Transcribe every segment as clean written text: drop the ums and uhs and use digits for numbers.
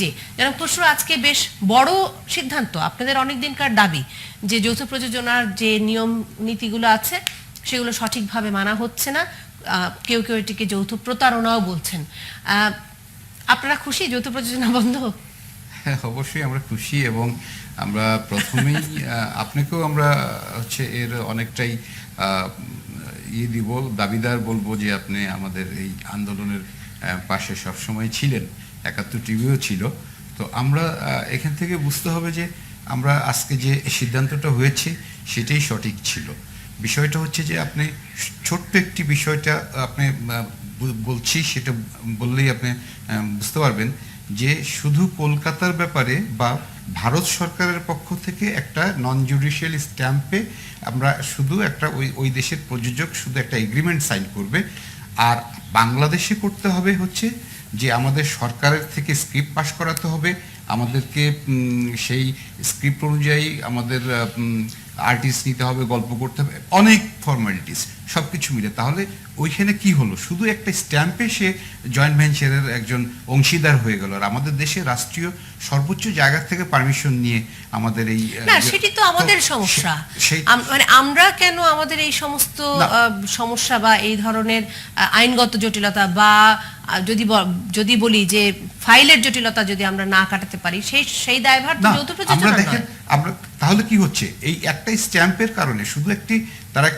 জি, জনাব খসরু, আজকে বেশ বড় সিদ্ধান্ত, আপনাদের অনেক দিনকার দাবি যে যৌথ প্রযোজনার যে নিয়ম নীতিগুলো আছে সেগুলো সঠিকভাবে মানা হচ্ছে না, কেউ কেউ এটিকে যৌথ প্রতারণাও বলছেন। আপনারা খুশি যৌথ প্রযোজনা বন্ধ? হ্যাঁ, অবশ্যই আমরা খুশি, এবং আমরা প্রথমেই আপনাকেও আমরা এর অনেকটাই দিব, দাবিদার বলবো যে আপনি আমাদের এই আন্দোলনের পাশে সবসময় ছিলেন, ৭১ টিভিও ছিল। তো আমরা এখান থেকে বুঝতে হবে যে আমরা আজকে যে সিদ্ধান্তটা হয়েছে সেটাই সঠিক ছিল। বিষয়টা হচ্ছে যে আপনি ছোট্ট একটি বিষয়টা আপনি বলছি, সেটা বললেই আপনি বুঝতে পারবেন যে শুধু কলকাতার ব্যাপারে বা ভারত সরকারের পক্ষ থেকে একটা নন জুডিশিয়াল স্ট্যাম্পে আমরা শুধু একটা ওই দেশের প্রযোজক শুধু একটা এগ্রিমেন্ট সাইন করবে, আর বাংলাদেশে করতে হবে হচ্ছে যে আমাদের সরকারের থেকে স্ক্রিপ্ট পাস করাতে হবে, আমাদেরকে সেই স্ক্রিপ্ট অনুযায়ী আমাদের আর্টিস্ট নিতে হবে, গল্প করতে হবে, অনেক ফর্মালিটিস সব কিছু মিলে। তাহলে ওইখানে কি হলো, শুধু একটা স্ট্যাম্পে সে জয়েন্ট ভেঞ্চারের একজন অংশীদার হয়ে গেল, আর আমাদের দেশে রাষ্ট্রীয় সর্বোচ্চ জায়গা থেকে পারমিশন নিয়ে আমাদের এই না, সেটি তো আমাদের সমস্যা। মানে আমরা কেন আমাদের এই সমস্ত সমস্যা বা এই ধরনের আইনগত জটিলতা বা যদি বলি যে ফাইলের জটিলতা যদি আমরা না কাটাতে পারি, সেই দায়ভার যৌথ প্রযোজনা নয়। আমরা তাহলে কি হচ্ছে, এই একটা স্ট্যাম্পের কারণে শুধু তারা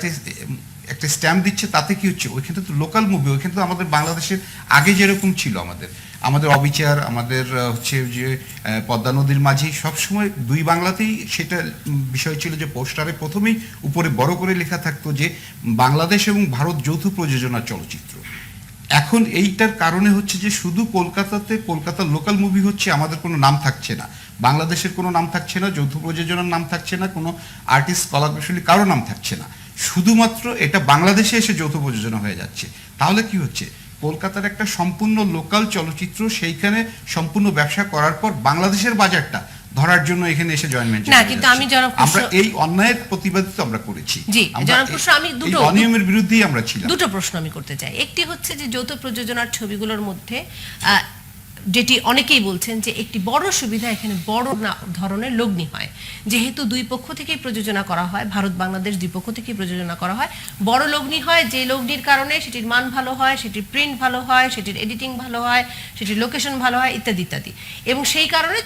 একটা স্ট্যাম্প দিচ্ছে, তাতে কি হচ্ছে, ওইখানে তো লোকাল মুভি, ওইখানে তো আমাদের বাংলাদেশের আগে যেরকম ছিল আমাদের অবিচার, আমাদের হচ্ছে যে পদ্মা নদীর মাঝি, সবসময় দুই বাংলাতেই সেটা বিষয় ছিল যে পোস্টারে প্রথমেই উপরে বড় করে লেখা থাকতো যে বাংলাদেশ এবং ভারত যৌথ প্রযোজনা চলচ্চিত্র। এখন এইটার কারণে হচ্ছে যে শুধু কলকাতার লোকাল মুভি হচ্ছে, আমাদের কোনো নাম থাকছে না, বাংলাদেশের কোনো নাম থাকছে না, যৌথ প্রযোজনার নাম থাকছে না, কোনো আর্টিস্ট কলাকুশলী কারো নাম থাকছে না, শুধুমাত্র এটা বাংলাদেশে এসে যৌথ প্রযোজনা হয়ে যাচ্ছে। তাহলে কি হচ্ছে, কলকাতার একটা সম্পূর্ণ লোকাল চলচ্চিত্র সেইখানে সম্পূর্ণ ব্যবসা করার পর বাংলাদেশের বাজারটা ধরার জন্য এখানে এসে জয়েন্ট ভেঞ্চার না, কিন্তু আমরা এই অন্যায়ের প্রতিবাদিত আমরা করেছি। জি, জনাব খসরু, আমি দুটো অনিয়মের বিরুদ্ধেই আমরা ছিলাম। দুটো প্রশ্ন আমি করতে চাই। একটি হচ্ছে যে যৌথ প্রযোজনার ছবিগুলোর মধ্যে যেটি অনেকেই বলছেন যে একটি বড় সুবিধা, এখানে বড় ধরনের লগ্নি হয়, যেহেতু দুই পক্ষ থেকেই প্রযোজনা করা হয়, ভারত বাংলাদেশ দুই পক্ষ থেকেই প্রযোজনা করা হয়, বড় লগ্নি হয়, যে লগ্নির কারণে সেটির মান ভালো হয়, সেটির প্রিন্ট ভালো হয়, সেটির এডিটিং ভালো হয়, সেটির লোকেশন ভালো হয়, ইত্যাদি ইত্যাদি, এবং সেই কারণে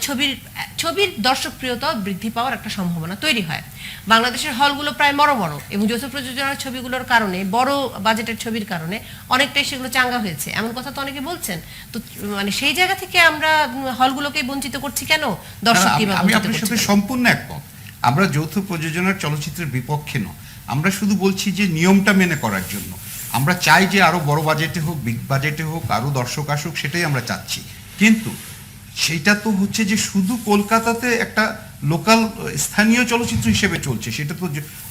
ছবির দর্শকপ্রিয়তা বৃদ্ধি পাওয়ার একটা সম্ভাবনা তৈরি হয়। বাংলাদেশের হলগুলো প্রায় বড় বড়, এবং যৌথ প্রযোজনার ছবিগুলোর কারণে, বড় বাজেটের ছবির কারণে অনেকটাই সেগুলো চাঙ্গা হয়েছে, এমন কথা তো অনেকে বলছেন। তো মানে সেই জায়গা থেকে আমরা হলগুলোকে বঞ্চিত করছি কেন? দর্শক আমি আপনার সাথে সম্পূর্ণ একমত, আমরা যৌথ প্রযোজনার চলচ্চিত্রের বিপক্ষে নয়, আমরা শুধু বলছি যে নিয়মটা মেনে করার জন্য আমরা চাই যে আরো বড় বাজেটে হোক, বিগ বাজেটে হোক, আরো দর্শক আসুক, সেটাই আমরা চাচ্ছি। কিন্তু সেটা তো হচ্ছে যে শুধু কলকাতাতে একটা লোকাল স্থানীয় চলচ্চিত্র হিসেবে চলছে, সেটা তো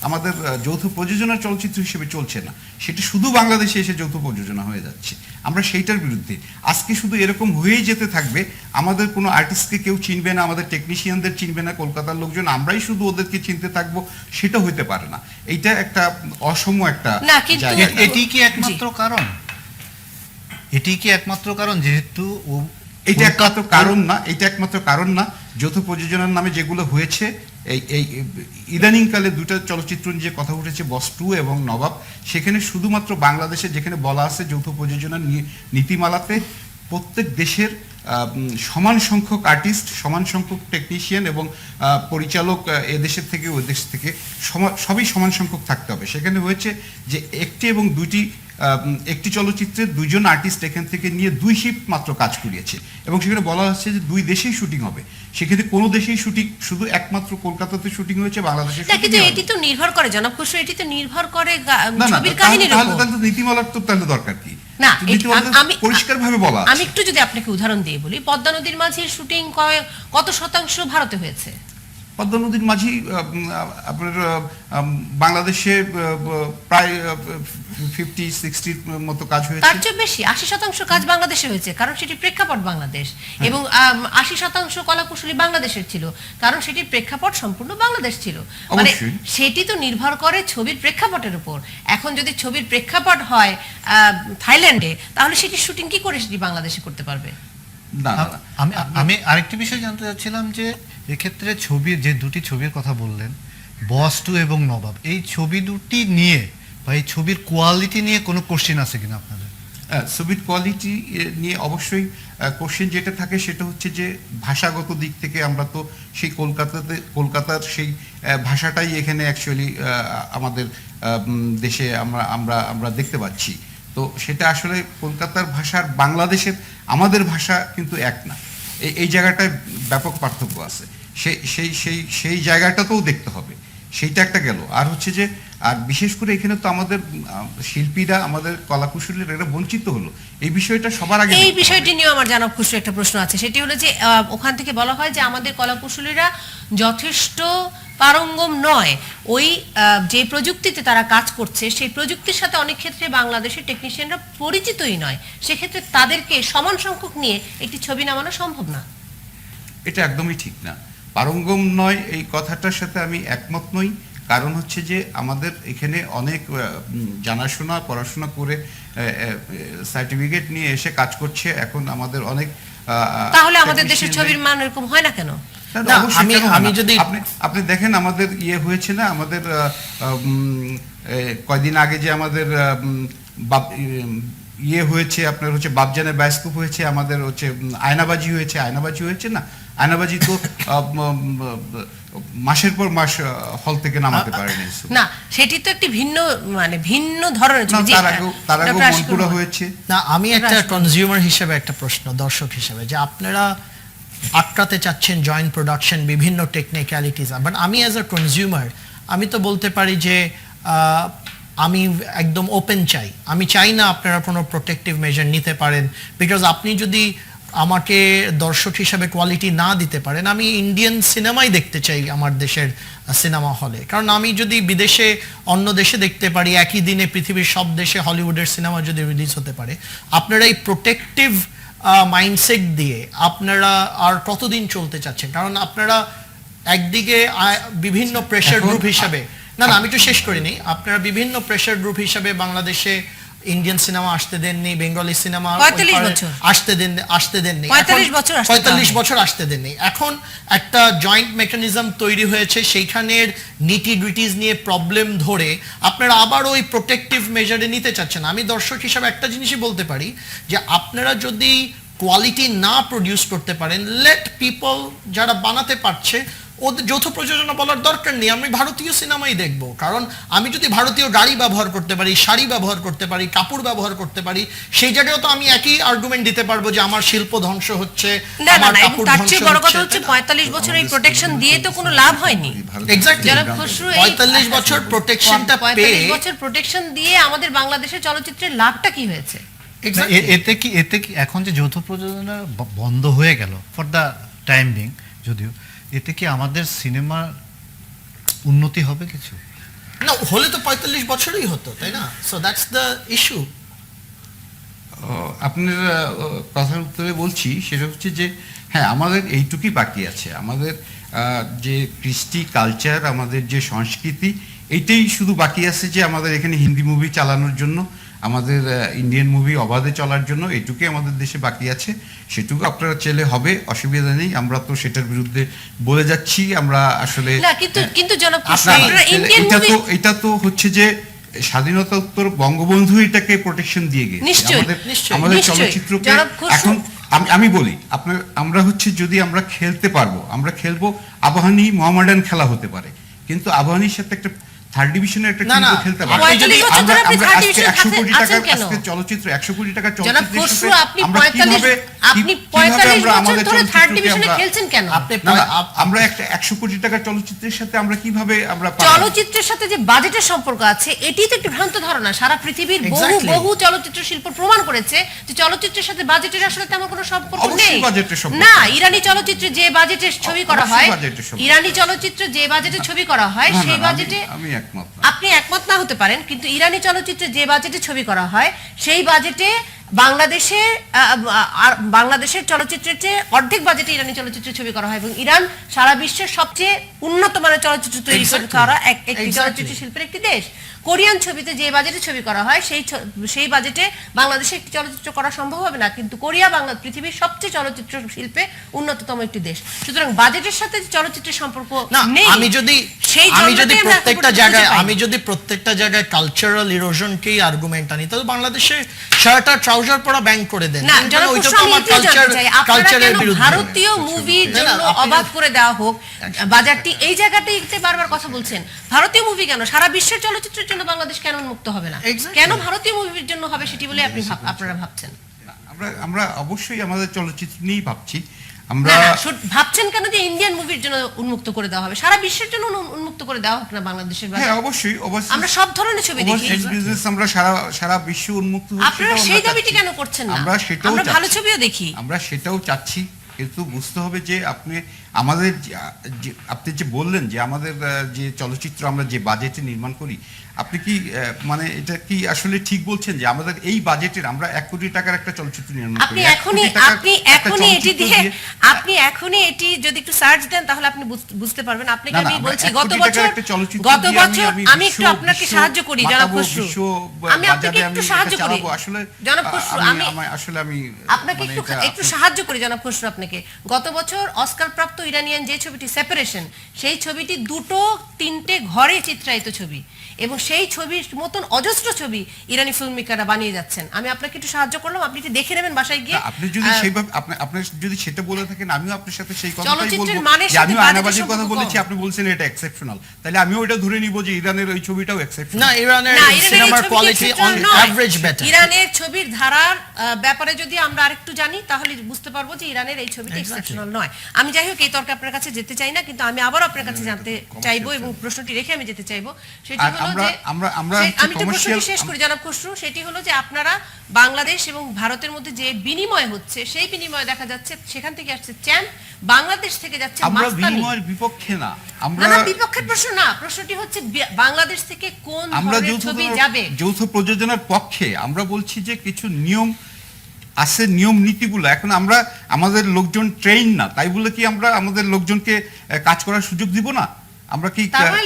আমাদের যৌথ প্রযোজনার চলচ্চিত্র হিসেবে চলছে না, সেটা শুধু বাংলাদেশে এসে যৌথ প্রযোজনা হয়ে যাচ্ছে। আমরা সেইটার বিরুদ্ধে। আজকে শুধু এরকম হয়েই যেতে থাকবে, আমাদের কোনো আর্টিস্টকে কেউ চিনবে না, আমাদের টেকনিশিয়ানদের চিনবে না কলকাতার লোকজন, আমরাই শুধু ওদেরকে চিনতে থাকবো, সেটা হইতে পারে না। এইটা একটা অসম একটা জায়গা। এটি কি একমাত্র কারণ? এটি কি একমাত্র কারণ? যেহেতু এটা একমাত্র কারণ না, এটা একমাত্র কারণ না। যৌথ প্রযোজনার নামে যেগুলো হয়েছে, এই ইদানিংকালে দুটো চলচ্চিত্র নিয়ে কথা উঠেছে, বস 2 এবং নবাব, সেখানে শুধুমাত্র বাংলাদেশে যেখানে বলা আছে যৌথ প্রযোজনার নীতিমালাতে প্রত্যেক দেশের সমান সংখ্যক আর্টিস্ট, সমান সংখ্যক টেকনিশিয়ান এবং পরিচালক এদেশের থেকে ওই দেশ থেকে সবই সমান সংখ্যক থাকতে হবে। সেখানে হয়েছে যে একটি এবং দুইটি একটি চলচ্চিত্রে দুইজন আর্টিস্ট এখান থেকে নিয়ে 2 শিফট মাত্র কাজ করিয়েছে, এবং সেখানে বলা হচ্ছে যে 2 দেশেই শুটিং হবে। সেক্ষেত্রে কোনো দেশেই শুটিং, শুধু একমাত্র কলকাতাতে শুটিং হয়েছে, বাংলাদেশে কিন্তু এটি তো নির্ভর করে জনাব খসরু, এটি তো নির্ভর করে ছবির কাহিনীর উপর। তাহলে নীতিমালার তো তাহলে দরকার কি? না, আমি পরিষ্কারভাবে বলা আছে। আমি একটু যদি আপনাকে উদাহরণ দিয়ে বলি, পদ্মা নদীর মাঝির শুটিং কত শতাংশ ভারতে হয়েছে? পদ্মা নদীর মাঝি আপনার বাংলাদেশে প্রায় 50-60 মতো কাজ হয়েছে। তার চেয়ে বেশি, 80% কাজ বাংলাদেশে হয়েছে, কারণ সেটি প্রেক্ষাপট বাংলাদেশ, এবং 80% কলাকুশলী বাংলাদেশের ছিল, কারণ সেটির প্রেক্ষাপট সম্পূর্ণ বাংলাদেশ ছিল। মানে সেটি তো নির্ভর করে ছবির প্রেক্ষাপটের উপর। এখন যদি ছবির প্রেক্ষাপট হয় থাইল্যান্ডে, তাহলে সেটি শুটিং কি করে সেটি বাংলাদেশে করতে পারবে? না না, না। আমি আমি আরেকটি বিষয় জানতে চাচ্ছিলাম যে এক্ষেত্রে ছবির যে দুটি ছবির কথা বললেন, বস 2 এবং নবাব, এই ছবি দুটি নিয়ে বা এই ছবির কোয়ালিটি নিয়ে কোনো কোশ্চেন আছে কিনা আপনাদের? ছবির কোয়ালিটি নিয়ে অবশ্যই কোশ্চেন যেটা থাকে সেটা হচ্ছে যে ভাষাগত দিক থেকে আমরা তো সেই কলকাতার সেই ভাষাটাই এখানে অ্যাকচুয়ালি আমাদের দেশে আমরা আমরা আমরা দেখতে পাচ্ছি। তো সেটা আসলে কলকাতার ভাষার বাংলাদেশের আমাদের ভাষা কিন্তু এক না, এই জায়গাটায় ব্যাপক পার্থক্য আছে। সেই সেই সেই সেই জায়গাটাতেও দেখতে হবে, সেইটা একটা গেল। আর হচ্ছে যে আর বিশেষ করে এখানে তো আমাদের শিল্পীরা, আমাদের কলাকুশলীরা এরা বঞ্চিত হলো, এই বিষয়টা সবার আগে এই দেখতে হবে। বিষয়টি নিয়ে আমার জানাব খুশি একটা প্রশ্ন আছে, সেটি হলো যে ওখান থেকে বলা হয় যে আমাদের কলাকুশলীরা যথেষ্ট পারঙ্গম নয়, ওই যে প্রযুক্তিতে তারা কাজ করছে সেই প্রযুক্তির সাথে অনেক ক্ষেত্রে বাংলাদেশের টেকনিশিয়ানরা পরিচিতই নয়, সেক্ষেত্রে তাদেরকে সমান সংখ্যক নিয়ে একটি ছবি নামানো সম্ভব না। এটা একদমই ঠিক না, পারঙ্গম নয় এই কথাটার সাথে আমি একমত নই। কারণ হচ্ছে যে আমাদের এখানে অনেক জানাশোনা পড়াশোনা করে সার্টিফিকেট নিয়ে এসে কাজ করছে এখন আমাদের অনেক তাহলে আমাদের দেশের ছবির মান এরকম হয় না কেন? না, অবশ্যই কেন হয় আমি না? যদি আপনি দেখেন আমাদের ইয়ে হয়েছে না, আমাদের কয়দিন আগে যে আমাদের ইয়ে হয়েছে আপনার হচ্ছে বাপজানের বায়োস্কোপ হয়েছে, আমাদের হচ্ছে আয়নাবাজি হয়েছে না, আয়নাবাজি তো মাসের পর মাস হল থেকে নামাতে পারেনি। না, সেটি তো একটি ভিন্ন ধরনের ছবি। জি, তার আগেও ডক্টর মনপুরা আশিকুর হয়েছে। না, আমি একটা রাজকুমার। কনজিউমার হিসেবে একটা প্রশ্ন, দর্শক হিসেবে, যে আপনারা আটকাতে চাচ্ছেন জয়েন্ট প্রোডাকশন, বিভিন্ন টেকনিক্যালিটিস, বাট আমি অ্যাজ আ কনজিউমার আমি তো বলতে পারি যে আমি একদম ওপেন চাই, আমি চাই না আপনারা কোনো প্রোটেক্টিভ মেজার নিতে পারেন, বিকজ আপনি যদি আমাকে দর্শক হিসাবে কোয়ালিটি না দিতে পারেন, আমি ইন্ডিয়ান সিনেমাই দেখতে চাই আমার দেশের সিনেমা হলে। কারণ আমি যদি বিদেশে অন্য দেশে দেখতে পারি, একই দিনে পৃথিবীর সব দেশে হলিউডের সিনেমা যদি রিলিজ হতে পারে, আপনারা এই প্রোটেক্টিভ মাইন্ডসেট দিয়ে আপনারা আর কতদিন চলতে চাচ্ছেন? কারণ আপনারা একদিকে বিভিন্ন প্রেশার গ্রুপ হিসাবে, না আমি একটু শেষ করিনি, আপনারা বিভিন্ন প্রেশার গ্রুপ হিসাবে বাংলাদেশে ইন্ডিয়ান সিনেমা আসতে দেননি, বেঙ্গলি সিনেমা 45 বছর আসতে দেননি, 45 বছর আসতে 45 বছর আসতে দেননি। এখন একটা জয়েন্ট মেকানিজম তৈরি হয়েছে, সেইখানের নিটি গ্রিটিস নিয়ে প্রবলেম ধরে আপনারা আবার ওই প্রোটেক্টিভ মেজারে নিতে চাচ্ছেন। আমি দর্শক হিসাবে একটা জিনিসই বলতে পারি যে আপনারা যদি কোয়ালিটি না প্রডিউস করতে পারেন, লেট পিপল যারা বানাতে পারছে ওদের যৌথ প্রযোজনা বলার দরকার নেই, আমি ভারতীয় সিনেমাই দেখব। কারণ আমি যদি ভারতীয় গাড়ি ব্যবহার করতে পারি, শাড়ি ব্যবহার করতে পারি, কাপড় ব্যবহার করতে পারি, সেই জায়গায় তো আমি একই আর্গুমেন্ট দিতে পারবো যে আমার শিল্প ধ্বংস হচ্ছে, না, আমার এবং কাপড় তার ধ্বংস চেয়ে বড় কথা হচ্ছে। হচ্ছে 45 বছর এই প্রোটেকশন দিয়ে তো কোনো লাভ হয়নি। Exactly. জনাব খসরু, 45 বছর প্রোটেকশনটা 45 বছর প্রোটেকশন দিয়ে আমাদের বাংলাদেশের চলচ্চিত্রের লাভটা কি হয়েছে? এতে কি এখন যে যৌথ প্রযোজনা বন্ধ হয়ে গেল ফর দ্য টাইম বিং, যদিও এতে কি আমাদের সিনেমার উন্নতি হবে কিছু? না, হলে তো 45 বছরই হতো, তাই না? So that's the issue. আপনার কথার উত্তরে বলছি সেটা হচ্ছে যে হ্যাঁ, আমাদের এইটুকুই বাকি আছে, আমাদের যে কৃষ্টি কালচার, আমাদের যে সংস্কৃতি, এইটাই শুধু বাকি আছে, যে আমাদের এখানে হিন্দি মুভি চালানোর জন্য, আমাদের ইন্ডিয়ান মুভি অবাধে চলার জন্য এইটুকুই আমাদের দেশে বাকি আছে। সেটুকু আপনারা চেলে হবে, অসুবিধা নেই, আমরা তো সেটার বিরুদ্ধে বলে যাচ্ছি। আমরা আসলে না, কিন্তু জনাব খসরু, আপনারা ইন্ডিয়ান মুভি, এটা তো হচ্ছে যে স্বাধীনতা উত্তর বঙ্গবন্ধু এটাকে প্রোটেকশন দিয়ে গেছে নিশ্চয়ই, আমাদের নিশ্চয়ই। চলচ্চিত্রকে। জনাব খসরু, এখন আমি বলি আমরা হচ্ছে যদি আমরা খেলতে পারবো, আমরা খেলবো, আবাহনী মোহামেডান খেলা হতে পারে, কিন্তু আবাহনীর সাথে একটা থার্ড ডিভিশনের একটা টিম খেলতে পারে। 45 বছর ধরে আপনি থার্ড ডিভিশনে 100 কোটি টাকা কেন? আজকে চলচ্চিত্র 100 কোটি টাকা জনাব চলচ্চিত্রের খসরু, সাথে আপনি আমরা 45 বছর আমাদের ধরে থার্ড চলচ্চিত্রকে ডিভিশনে আমরা- খেলছেন কেন? আমরা একটা 100 কোটি টাকা চলচ্চিত্রের সাথে আমরা কিভাবে আমরা পারবো? চলচ্চিত্রের সাথে যে বাজেটের সম্পর্ক আছে, এটি তো একটি ভ্রান্ত ধারণা। সারা পৃথিবীর Exactly. বহু চলচ্চিত্র শিল্প প্রমাণ করেছে যে চলচ্চিত্রের সাথে বাজেটের আসলে তেমন কোনো সম্পর্ক অবশ্যই নেই। বাজেটের সম্পর্ক না, আছে। ইরানি চলচ্চিত্রে যে বাজেটের ছবি করা অবশ্যই হয়, বাজেটের সম্পর্ক। ইরানি চলচ্চিত্রে যে বাজেটে ছবি করা হয়, না, সেই না, বাজেটে আমি একমত না। আপনি একমত না হতে পারেন, কিন্তু ইরানি চলচ্চিত্রে যে বাজেটে ছবি করা হয় সেই বাজেটে বাংলাদেশে আর বাংলাদেশের চলচ্চিত্রের চেয়ে অর্ধেক বাজেটে ইরানি চলচ্চিত্রের ছবি করা হয় এবং ইরান সারা বিশ্বের সবচেয়ে উন্নত মানের চলচ্চিত্র তৈরি করা একটি চলচ্চিত্র শিল্পের একটি দেশ। কোরিয়ান ছবিতে যে বাজেটে ছবি করা হয় সেই বাজেটে বাংলাদেশে একটি চলচ্চিত্র করা সম্ভব হবে না, কিন্তু কোরিয়া পৃথিবীর সবচেয়ে চলচ্চিত্র শিল্পে উন্নততম একটি দেশ। সুতরাং বাজেটের সাথে চলচ্চিত্রের সম্পর্ক না, নেই। আমি যদি প্রত্যেকটা জায়গায় কালচারাল ইরোশনকেই আর্গুমেন্ট আনি, তাহলে বাংলাদেশে শার্ট আর ট্রাউজার পরা ব্যাংক করে দেন। না, কারণ ওইটা তো আমার কালচারের বিরুদ্ধে। ভারতীয় মুভির জন্য অবাক করে দেওয়া হোক বাজারটি, এই জায়গাটাই বারবার কথা বলছেন। ভারতীয় মুভি কেন, সারা বিশ্বের চলচ্চিত্রের জন্য বাংলাদেশ কেন উন্মুক্ত হবে না? Exactly. কেন ভারতীয় মুভির জন্য হবে সেটি বলে আপনারা ভাবছেন? আমরা অবশ্যই আমাদের চলচ্চিত্র নিয়েই ভাবছি। আমরা না, ভাবছেন কেন যে ইন্ডিয়ান মুভির জন্য উন্মুক্ত করে দেওয়া হবে? সারা বিশ্বের জন্য উন্মুক্ত করে দেওয়া হোক না বাংলাদেশের বাজার। হ্যাঁ, অবশ্যই আমরা সব ধরনের ছবি দেখি। বিজনেস আমরা সারা বিশ্ব উন্মুক্ত হোক, আপনারা সেটাও সেই আমরা দাবিটি চাচ্ছি। কেন করছেন না? আমরা সেটাও আমরা ভালো চাচ্ছি। ছবিও দেখি। আমরা সেটাও চাচ্ছি, কিন্তু বুঝতে হবে যে আপনি আমাদের আপনি যে বললেন যে আমাদের যে চলচ্চিত্র আমরা যে বাজেটে নির্মাণ করি, আপনি কি মানে এটা কি আসলে ঠিক বলছেন যে আমাদের এই বাজেটের আমরা 1 কোটি টাকার একটা চলচ্চিত্র নির্মাণ করি? আপনি 1 কোটি টাকার একটা এটি চলচ্চিত্র দিয়ে আপনি এখনই এটি যদি একটু সার্চ দেন তাহলে আপনি বুঝতে পারবেন। আপনাকে না, না, আমি আমরা বলছি 1 গত কোটি বছর টাকার একটা চলচ্চিত্র দিয়ে আমি একটু আপনাকে সাহায্য করি জনাব খসরু। আমি আপনাকে একটু সাহায্য করি জনাব খসরু। আমি আপনাকে মানে একটু সাহায্য করি জনাব খসরু আপনাকে। গত বছর অস্কার প্রাপ্ত ইরানিয়ান যে ছবিটি সেপারেশন, সেই ছবিটি 2-3টে ঘরে চিত্রায়িত ছবি, এবং সেই ছবির মতন অজস্র ছবি ইরানি ফিল্ম মেকাররা বানিয়ে যাচ্ছেন। আমি আপনাকে একটু সাহায্য করলাম, আপনি একটু দেখে নেবেন বাসায় গিয়ে। আপনি যদি সেইভাবে আপনি যদি সেটা বলে থাকেন, আমিও আপনার সাথে সেই কথাটাই বলবো। চলচ্চিত্রের মানের যে সাথে আমি বাজেটের আয়নাবাজির কথা সম্পর্ক বলেছি, কম। আপনি বলছেন এটা এক্সেপশনাল, তাহলে আমিও ওটা ধরে নিব যে ইরানের ওই ছবিটাও এক্সেপশনাল। না, ইরানের সিনেমার কোয়ালিটি অন এভারেজ বেটার। ইরানের ছবির ধারার ব্যাপারে যদি আমরা আরেকটু জানি তাহলে বুঝতে পারবো যে ইরানের এই ছবিটি এক্সেপশনাল নয়। আমি যাই হোক এই তর্কে আপনার কাছে যেতে চাই না, কিন্তু আমি আবার আপনার কাছে জানতে চাইবো এবং প্রশ্নটি রেখে আমি যেতে চাইবো। সেটি আর হলো যে আমরা আমি একটু প্রশ্নটি শেষ করি জনাব খসরু। সেটি হলো যে আপনারা বাংলাদেশ এবং ভারতের মধ্যে যে বিনিময় হচ্ছে, সেই বিনিময় দেখা যাচ্ছে সেখান থেকে আসছে চ্যাম্প, বাংলাদেশ থেকে যাচ্ছে আমরা মাস্তানি। বিনিময়ের বিপক্ষে না, আমরা না, বিপক্ষের প্রশ্ন না, প্রশ্নটি হচ্ছে বাংলাদেশ থেকে কোন ধরনের ছবি যাবে। যৌথ প্রযোজনার পক্ষে। আমরা বলছি যে কিছু নিয়ম আছে, নিয়ম নীতিগুলো এখন আমরা আমাদের লোকজন ট্রেন না, তাই বলে কি আমরা আমাদের লোকজনকে কাজ করার সুযোগ দিব না? আমরা কি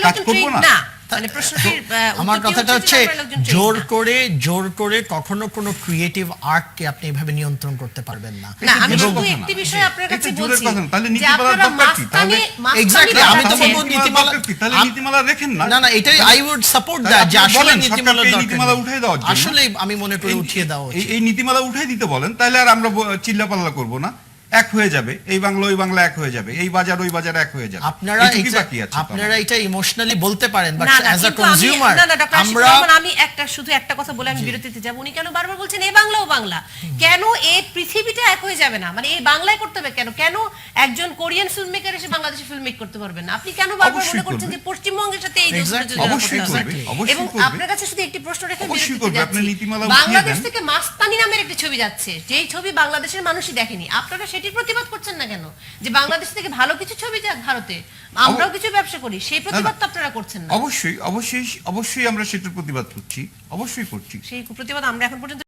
কাজ করব না? মানে প্রশ্নটির আমার উত্তরটি কথাটা হচ্ছে যে আমরা লোকজন trained জোর করে কখনো কোনো ক্রিয়েটিভ আর্টকে আপনি এভাবে নিয়ন্ত্রণ করতে পারবেন না। না, আমি জোরের শুধু কথা একটি না। বিষয় আপনার কাছে এটা জোরের বলছি কথা না। তাহলে যে নীতিমালার আপনারা দরকার কি? তাহলে Exactly, আমি তো বলবো নীতিমালা দরকার কি? তাহলে নীতিমালা রেখেন না। না, এটাই আই উড সাপোর্ট তাহলে দ্যাট, যে আপনি আসলে বলেন নীতিমালা সরকারকে এই দরকার নীতিমালা নেই। উঠিয়ে দেওয়ার জন্য। আসলে আমি মনে করি উঠিয়ে দেওয়া উচিত। এই নীতিমালা উঠাই দিতে বলেন, তাহলে আর আমরা চিল্লাপাল্লা করব না, এক হয়ে যাবে, এই বাংলা ওই বাংলা এক হয়ে যাবে, এই বাজার ওই বাজার এক হয়ে যাবে। এইটুকুই বাকি আছে। আপনারা এটা ইমোশনালি বলতে পারেন, বাট না, অ্যাজ আ কিন্তু কনজিউমার না, ডক্টর আশিকুর আমরা রহমান, আমি শুধু একটা কথা বলে আমি বিরতিতে যাব। উনি কেন বারবার বলছেন এই বাংলা ও বাংলা? কেন এই পৃথিবীটা এক হয়ে যাবে না? মানে এই বাংলায় করতে হবে কেন? কেন একজন কোরিয়ান ফিল্ম মেকার এসে বাংলাদেশে ফিল্ম মেক করতে পারবেন না? আপনি কেন বারবার অবশ্যই মনে করছেন করবে। যে পশ্চিমবঙ্গের সাথে এই Exactly, অবশ্যই করবে, অবশ্যই এবং করবে। আপনার কাছে শুধু একটি প্রশ্ন রেখে অবশ্যই বিরতিতে করবে, যাচ্ছি। আপনি নীতিমালা উঠিয়ে বাংলাদেশ দেন। থেকে মাস্তানি নামের একটি ছবি যাচ্ছে, যেই ছবি বাংলাদেশের মানুষই দেখেনি। আপনারা সেটির প্রতিবাদ করছেন না কেন? যে বাংলাদেশ থেকে ভালো কিছু ছবি যাক ভারতে, আমরাও কিছু ব্যবসা করি, সেই প্রতিবাদ তো আপনারা করছেন না। অবশ্যই আমরা সেটার প্রতিবাদ করছি, অবশ্যই করছি। সেই প্রতিবাদ আমরা এখন পর্যন্ত